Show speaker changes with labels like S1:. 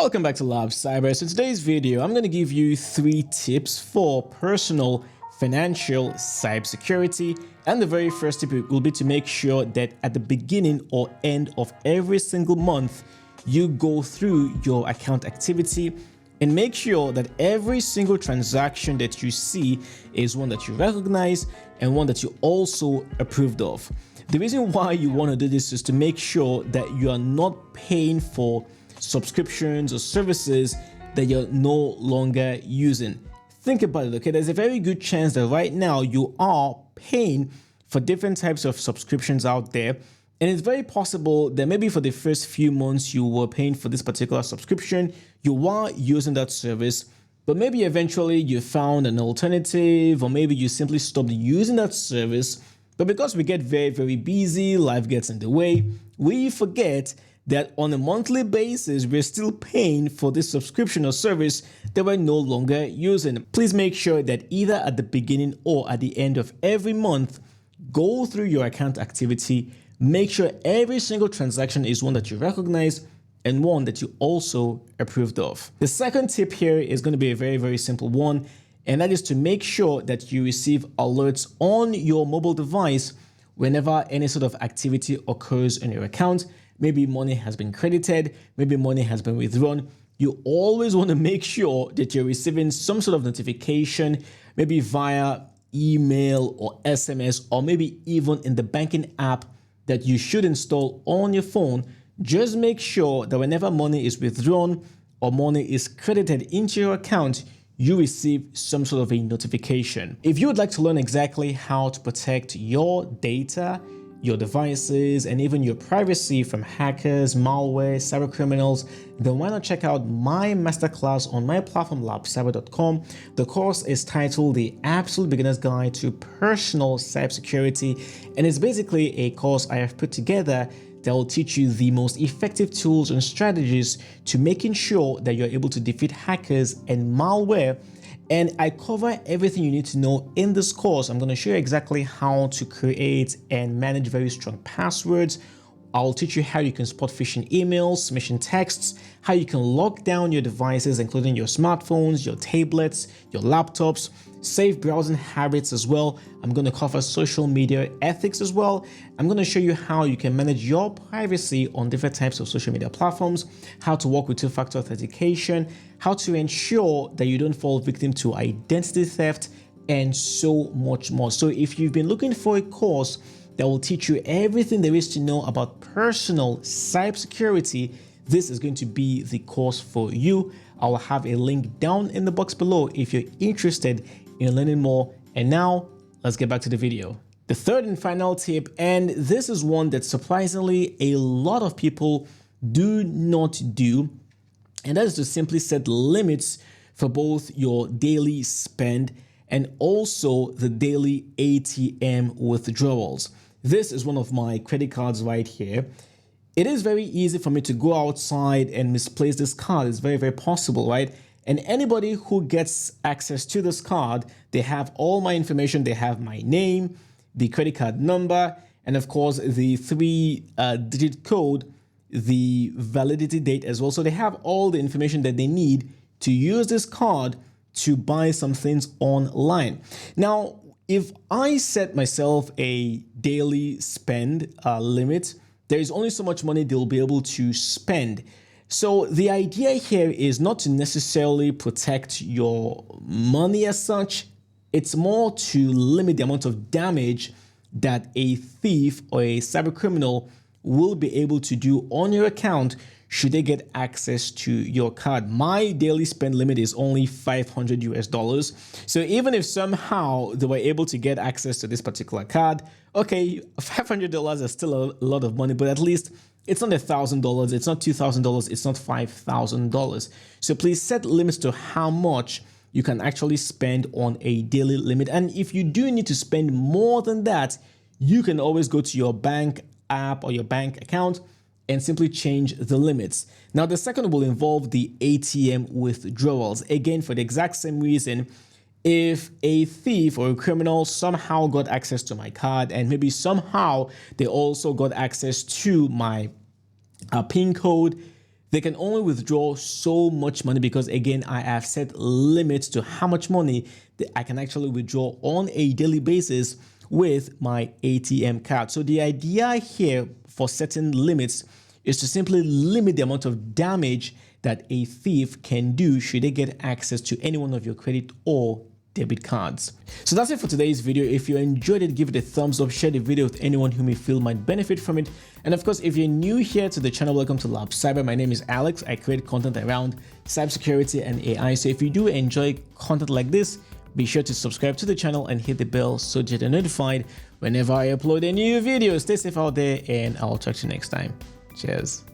S1: Welcome back to Lab Cyber. So in today's video, I'm going to give you 3 tips for personal financial cybersecurity. And the very first tip will be to make sure that at the beginning or end of every single month, you go through your account activity and make sure that every single transaction that you see is one that you recognize and one that you also approved of. The reason why you want to do this is to make sure that you are not paying for subscriptions or services that you're no longer using. Think about it, okay? There's a very good chance that right now you are paying for different types of subscriptions out there. And it's very possible that maybe for the first few months you were paying for this particular subscription, you are using that service, but maybe eventually you found an alternative, or maybe you simply stopped using that service. But because we get very, very busy, life gets in the way, we forget that on a monthly basis, we're still paying for this subscription or service that we're no longer using. Please make sure that either at the beginning or at the end of every month, go through your account activity, make sure every single transaction is one that you recognize and one that you also approved of. The second tip here is going to be a very, very simple one, and that is to make sure that you receive alerts on your mobile device whenever any sort of activity occurs in your account. Maybe money has been credited, maybe money has been withdrawn. You always want to make sure that you're receiving some sort of notification, maybe via email or SMS, or maybe even in the banking app that you should install on your phone. Just make sure that whenever money is withdrawn or money is credited into your account, you receive some sort of a notification. If you would like to learn exactly how to protect your data, your devices, and even your privacy from hackers, malware, cybercriminals, then why not check out my masterclass on my platform labcyber.com. The course is titled The Absolute Beginner's Guide to Personal Cybersecurity, and it's basically a course I have put together that will teach you the most effective tools and strategies to making sure that you're able to defeat hackers and malware. And I cover everything you need to know in this course. I'm going to show you exactly how to create and manage very strong passwords. I'll teach you how you can spot phishing emails, phishing texts, how you can lock down your devices, including your smartphones, your tablets, your laptops, safe browsing habits as well. I'm going to cover social media ethics as well. I'm going to show you how you can manage your privacy on different types of social media platforms, how to work with two-factor authentication, how to ensure that you don't fall victim to identity theft, and so much more. So if you've been looking for a course that will teach you everything there is to know about personal cybersecurity, this is going to be the course for you. I will have a link down in the box below if you're interested in learning more. And now let's get back to the video. The third and final tip, and this is one that surprisingly a lot of people do not do, and that is to simply set limits for both your daily spend and also the daily ATM withdrawals. This is one of my credit cards right here. It is very easy for me to go outside and misplace this card. It's very, very possible, right? And anybody who gets access to this card, they have all my information. They have my name, the credit card number, and of course the 3-digit code, the validity date as well. So they have all the information that they need to use this card to buy some things online. Now, if I set myself a daily spend limit, there is only so much money they'll be able to spend. So the idea here is not to necessarily protect your money as such. It's more to limit the amount of damage that a thief or a cybercriminal will be able to do on your account should they get access to your card. My daily spend limit is only $500 US. So even if somehow they were able to get access to this particular card, okay, $500 is still a lot of money, but at least it's not $1,000, it's not $2,000, it's not $5,000. So please set limits to how much you can actually spend on a daily limit. And if you do need to spend more than that, you can always go to your bank app or your bank account and simply change the limits. Now, the second will involve the ATM withdrawals. Again, for the exact same reason, if a thief or a criminal somehow got access to my card and maybe somehow they also got access to my PIN code, They can only withdraw so much money because, again, I have set limits to how much money that I can actually withdraw on a daily basis with my ATM card. So the idea here for setting limits is to simply limit the amount of damage that a thief can do should they get access to any one of your credit or debit cards. So that's it for today's video. If you enjoyed it, give it a thumbs up, share the video with anyone whom you feel might benefit from it. And of course, if you're new here to the channel, welcome to Lab Cyber. My name is Alex. I create content around cybersecurity and AI. So if you do enjoy content like this, be sure to subscribe to the channel and hit the bell so that you're notified whenever I upload a new video. Stay safe out there, and I'll talk to you next time. Cheers.